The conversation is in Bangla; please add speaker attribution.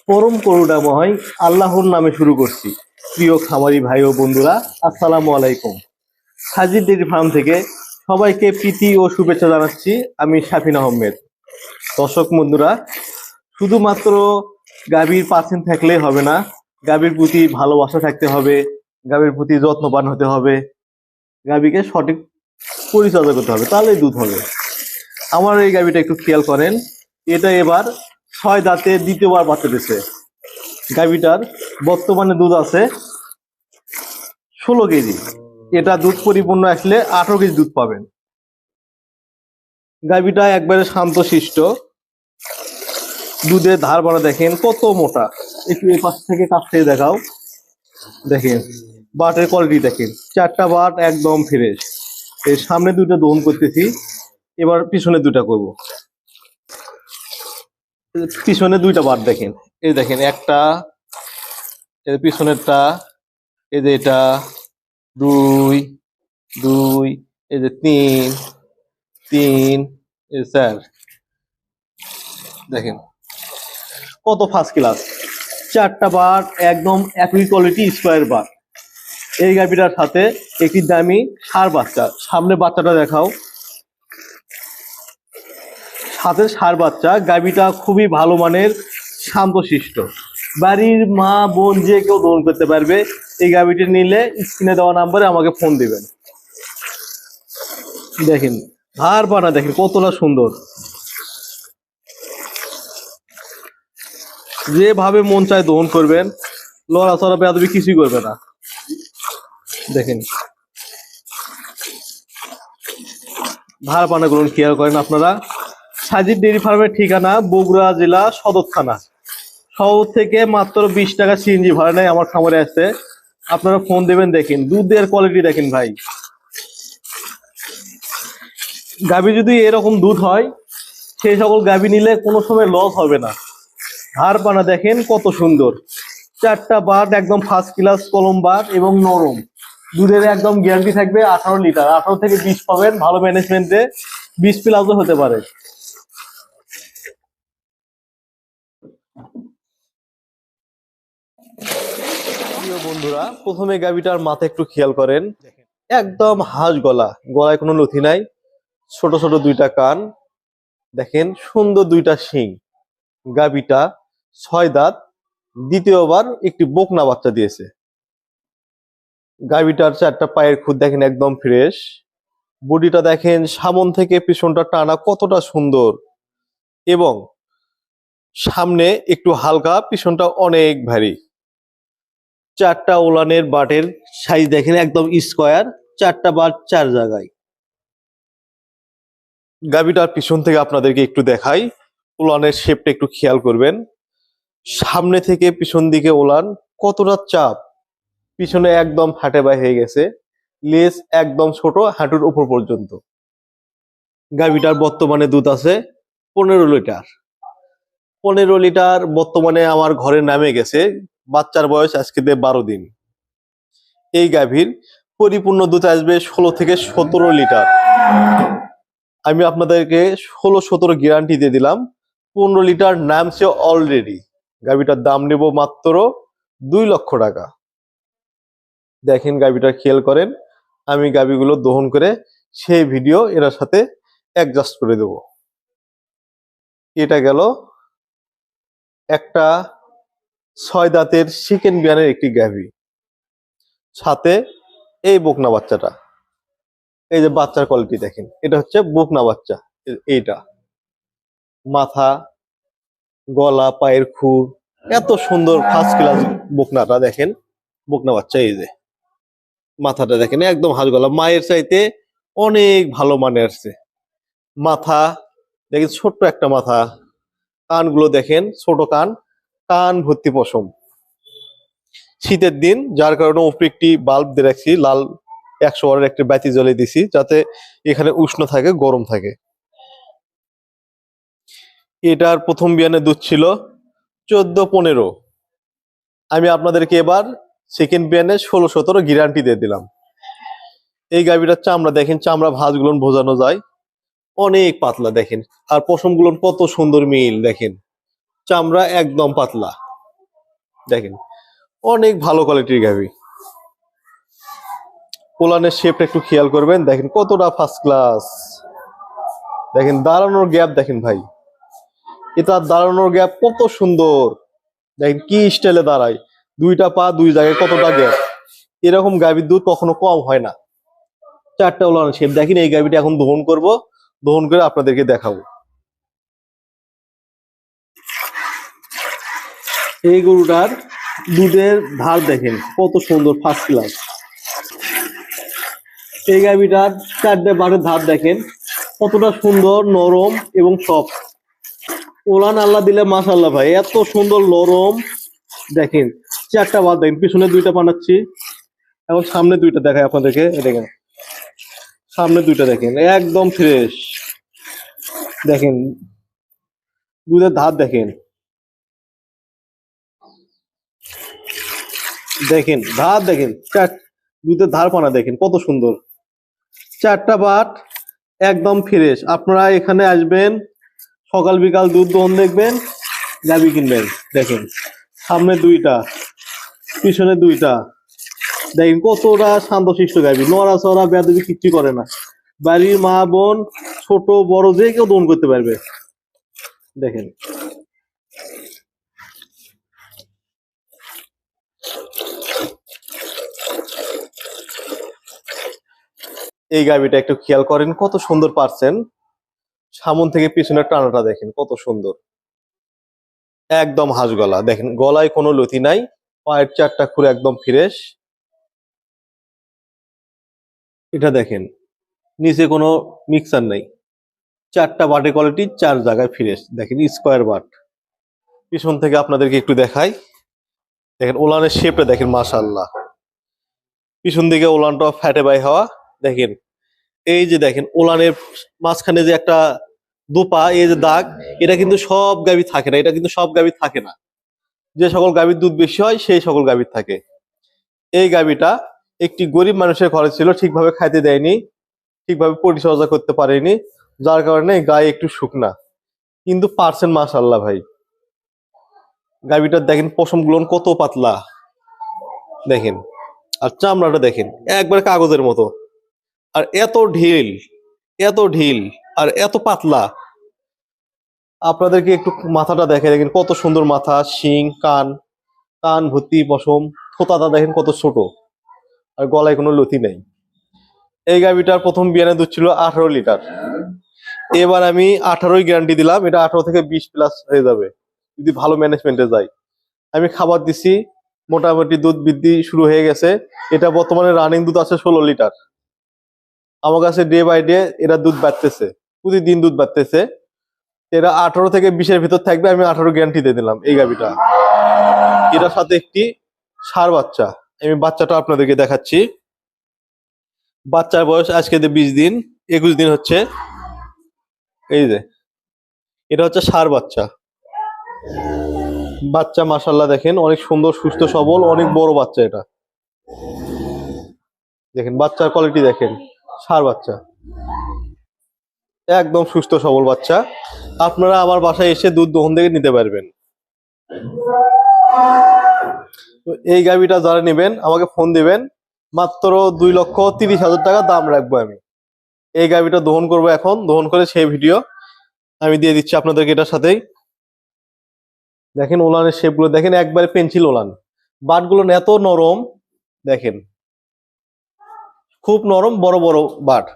Speaker 1: পরম করুণাময় আল্লাহর নামে শুরু করছি। প্রিয় খামারি ভাই ও বন্ধুরা, আসসালামু আলাইকুম। হাজির ডেইরি ফার্ম থেকে সবাইকে প্রীতি ও শুভেচ্ছা জানাচ্ছি। আমি শাফিন আহমেদ। দর্শক বন্ধুরা, শুধুমাত্র গাভীর পার্সেন্ট থাকলেই হবে না, গাভীর প্রতি ভালোবাসা থাকতে হবে, গাভীর প্রতি যত্নবান হতে হবে, গাভীকে সঠিক পরিচর্যা করতে হবে, তাহলেই দুধ হবে। আমার এই গাভীটা একটু খেয়াল করেন, এটা এবার 6 দাঁতে দ্বিতীয়বার বাচ্চা দিচ্ছে। গাভীটার বর্তমানে দুধ আছে 16 কেজি। এটা দুধ পরিপূর্ণ আসলে 18 কেজি দুধ পাবেন। গাভীটা একবারে শান্তশিষ্ট, দুধের ধার বাড়া দেখেন কত মোটা। একটু এই পাশ থেকে কাছ থেকে দেখাও, দেখেন বাটের কোয়ালিটি দেখেন, 4টা বাট একদম ফ্রেশ। এর সামনে দুটো দহন করতেছি, এবার পিছনে দুটা করব। পিছনে 2টা বাট দেখেন, এই দেখেন একটা, এর পিছনেরটা, এই যে এটা 2 2, এই যে 3 3, এই 4, দেখেন কত ফার্স্ট ক্লাস। 4টা বার একদম একই কোয়ালিটি স্কোয়ার বার। এই গাভীটার সাথে একটি দামি ষাঁড় বাচ্চা, সামনে বাচ্চাটা দেখাও, সাথে ষাঁড় বাচ্চা। গাভীটা খুবই ভালো মানের, শান্তশিষ্ট। বাড়ির মা বোন যে কেউ দহন করতে পারবে। এই গাভীটি নিলে স্ক্রিনে দেওয়া নাম্বারে আমাকে ফোন দিবেন। দেখেন ধার বানা দেখেন কতটা সুন্দর, যেভাবে মন চায় দহন করবেন, লড়াচড়া বেয়াদবি কিছুই করবে না। দেখেন ধার পানাগুলো খেয়াল করেন আপনারা। সাজিদ ডেইরি ফার্মের ঠিকানা বগুড়া জেলা সদর থানা। শহর থেকে মাত্র 20 টাকা সিএনজি ভাড়া নেয় আমার খামারে আসতে। আপনারা ফোন দেবেন। দেখেন দুধের কোয়ালিটি দেখেন ভাই, গাভী যদি এরকম দুধ হয়, সেই সকল গাভী নিলে কোনো সময় লস হবে না। ধার পানা দেখেন কত সুন্দর। 4টা বাট একদম ফার্স্ট ক্লাস কলম বাট এবং নরম। দুধের একদম গ্যারান্টি থাকবে 18 লিটার, 18 থেকে 20 পাবেন। ভালো ম্যানেজমেন্টে 20 প্লাসও হতে পারে। প্রিয় বন্ধুরা, প্রথমে গাভীটার মাথা একটু খেয়াল করেন, একদম হাঁস গলা, গলায় কোনো নথি নাই, ছোট ছোট 2টা কান, দেখেন সুন্দর 2টা শিং। গাভীটা 6 দাঁত, দ্বিতীয়বার একটি বকনা বাচ্চা দিয়েছে। গাভীটার 4টা পায়ের খুদ দেখেন একদম ফ্রেশ। বডিটা দেখেন সামন থেকে পিছনটা টানা কতটা সুন্দর, এবং সামনে একটু হালকা, পিছনটা অনেক ভারী। 4টা ওলানের বাটের সাইজ দেখেন একদম স্কোয়ার, 4টা বাট 4 জায়গায়। গাভীটার পিছন থেকে আপনাদেরকে একটু দেখাই, ওলানের শেপটা একটু খেয়াল করবেন। সামনে থেকে পিছন দিকে ওলান কতটা চাপ, পিছনে একদম হাঁটে বাই হয়ে গেছে, লেজ একদম ছোট, হাঁটুর উপর পর্যন্ত। গাভীটার বর্তমানে দুধ আছে 15 লিটার। 15 লিটার বর্তমানে আমার ঘরে নামে গেছে। বাচ্চার বয়স আজকে 12 দিন। এই গাভীর পরিপূর্ণ দুধ আসবে 16 থেকে 17 লিটার। আমি আপনাদেরকে 16-17 গ্যারান্টি দিয়ে দিলাম। 15 লিটার নামছে অলরেডি। গাভীটার দাম নেব মাত্র 2 লক্ষ টাকা। দেখেন গাভীটা খেয়াল করেন, আমি গাভীগুলো দহন করে সেই ভিডিও এর সাথে অ্যাডজাস্ট করে দেব। এটা গেল একটা 6 দাঁতের চিকেন বিয়ানের একটি গাভী, সাথে এই বকনা বাচ্চাটা। এই যে বাচ্চার কোয়ালিটি দেখেন, এটা হচ্ছে বকনা বাচ্চা। এইটা মাথা, গলা, পায়ের খুর, এত সুন্দর ফার্স্ট ক্লাস বকনাটা দেখেন। বকনা বাচ্চা, এই যে মাথাটা দেখেন একদম হাঁস গলা, মায়ের চাইতে অনেক ভালো মানে আসছে। মাথা দেখেন ছোট্ট একটা মাথা, কানগুলো দেখেন ছোট কান, কান ভর্তি পশম। শীতের দিন যার কারণে উপরে একটি বাল্ব দিয়ে রাখছি, লাল 100 ওয়াটের একটি বাতি জ্বলে দিছি, যাতে এখানে উষ্ণ থাকে, গরম থাকে। এটার প্রথম বিয়ানে দুধ ছিল 14-15। আমি আপনাদেরকে এবার সেকেন্ড বিয়ানে 16-17 গ্যারান্টি দিয়ে দিলাম। এই গাভীটার চামড়া দেখেন, চামড়া ভাঁজগুলো বোঝানো যায়, অনেক পাতলা দেখেন। আর পশমগুলো কত সুন্দর মিল দেখেন, চামড়া একদম পাতলা। দেখেন অনেক ভালো কোয়ালিটির গাভী। ওলানের শেপটা একটু খেয়াল করবেন, দেখেন কতটা ফার্স্ট ক্লাস। দেখেন দাঁড়ানোর গ্যাপ দেখেন ভাই, এটা দাঁড়ানোর গ্যাপ কত সুন্দর। দেখেন কি স্টাইলে দাঁড়ায়, দুইটা পা দুই জায়গায় কতটা গ্যাপ। এরকম গাভীর দুধ কখনো কম হয় না। চারটা ওলানের শেপ দেখেন। এই গাভীটা এখন দহন করব, দহন করে আপনাদেরকে দেখাবো। এই গরুটার দুধের ধার দেখেন কত সুন্দর, ফার্স্ট ক্লাস। এই গাভীটার চারটে বাটের ধার দেখেন কতটা সুন্দর, নরম এবং সফট। ওলান আল্লাহ দিলে মাশাআল্লাহ ভাই, এত সুন্দর নরম। দেখেন চারটা বাদ দেখেন, পিছনে দুইটা বানাচ্ছি, এখন সামনে দুইটা দেখায় আপনাদেরকে। দেখেন সামনে দুইটা দেখেন একদম ফ্রেশ। দেখেন দুধের ধার দেখেন, দেখেন ধার দেখেন, দুধের ধার পানা দেখেন কত সুন্দর। চারটা বাট একদম ফ্রেশ। আপনারা এখানে আসবেন, সকাল বিকাল দুধ দহন দেখবেন, গাভী কিনবেন। দেখেন সামনে দুইটা, পিছনে দুইটা, দেখেন কতটা শান্তশিষ্ট গাভী, নড়াচড়া বেয়াদবি কিচ্ছু করে না। বাড়ির মা বোন ছোট বড় যে কেউ দহন করতে পারবে। দেখেন এই গাভীটা একটু খেয়াল করেন কত সুন্দর পারছেন। সামন থেকে পিছনের টানাটা দেখেন কত সুন্দর, একদম হাঁস গলা। দেখেন গলায় কোনো লতি নাই, পায়ের চারটা খুলে একদম ফ্রেশ। এটা দেখেন নিচে কোনো মিক্সার নাই, চারটা বাটে কোয়ালিটি, চার জায়গায় ফ্রেশ। দেখেন স্কোয়ার বাট। পিছন থেকে আপনাদেরকে একটু দেখাই, দেখেন ওলানের শেপটা দেখেন মাশাআল্লাহ। পিছন দিকে ওলানটা ফ্যাটে বাই হওয়া। দেখেন এই যে দেখেন ওলানের মাঝখানে যে একটা দুপা, এই যে দাগ, এটা কিন্তু সব গাভী থাকে না, এটা কিন্তু সব গাভী থাকে না। যে সকল গাভীর দুধ বেশি হয় সেই সকল গাভীর থাকে। এই গাভীটা একটি গরিব মানুষের ঘরে ছিল, ঠিকভাবে খাইতে দেয়নি, ঠিকভাবে পরিচর্যা করতে পারেনি, যার কারণে গায়ে একটু শুকনা, কিন্তু পারছেন মাশাআল্লাহ ভাই। গাভীটার দেখেন পশম গুলো কত পাতলা, দেখেন। আর চামড়াটা দেখেন একবারে কাগজের মতো, আর এত ঢিল, এত ঢিল আর এত পাতলা। আপনাদেরকে একটু মাথাটা দেখে, দেখেন কত সুন্দর মাথা, শিং, কান, কান ভর্তি পশম, থোতাটা দেখেন কত ছোট, আর গলায় কোনো লতি নেই। এই গাভীটার প্রথম বিয়ানে দুধ ছিল 18 লিটার। এবার আমি 18ই গ্যারান্টি দিলাম, এটা 18 থেকে 20 প্লাস হয়ে যাবে যদি ভালো ম্যানেজমেন্টে যায়। আমি খাবার দিছি, মোটামুটি দুধ বৃদ্ধি শুরু হয়ে গেছে। এটা বর্তমানে রানিং দুধ আছে 16 লিটার। আমার কাছে ডে বাই ডে এরা দুধ বাড়তেছে, প্রতিদিন দুধ বাড়তেছে। এরা 18 থেকে 20-এর ভিতর থাকবে, আমি 18 গ্যারান্টি দিয়ে দিলাম। এই গাভীটা এটার সাথে একটি ষাঁড় বাচ্চা, আমি বাচ্চাটা আপনাদেরকে দেখাচ্ছি। বাচ্চার বয়স আজকে 20 দিন, 21 দিন হচ্ছে। এই যে এটা হচ্ছে ষাঁড় বাচ্চা। বাচ্চা মাশাআল্লাহ দেখেন অনেক সুন্দর, সুস্থ সবল, অনেক বড় বাচ্চা। এটা দেখেন বাচ্চার কোয়ালিটি দেখেন, ষাঁড় বাচ্চা একদম সুস্থ সবল বাচ্চা। আপনারা আমার বাসায় এসে দুধ দহন থেকে নিতে পারবেন। তো এই গাভীটা যারা নেবেন আমাকে ফোন দিবেন, মাত্র 2,30,000 টাকা দাম রাখবো আমি। এই গাভীটা দহন করবো এখন, দহন করে সেই ভিডিও আমি দিয়ে দিচ্ছি আপনাদেরকে এটার সাথেই। দেখেন ওলানের শেপ গুলো দেখেন, একবারে পেন্সিল ওলান। বাট গুলো এত নরম, দেখেন খুব নরম, বড় বড় বাট।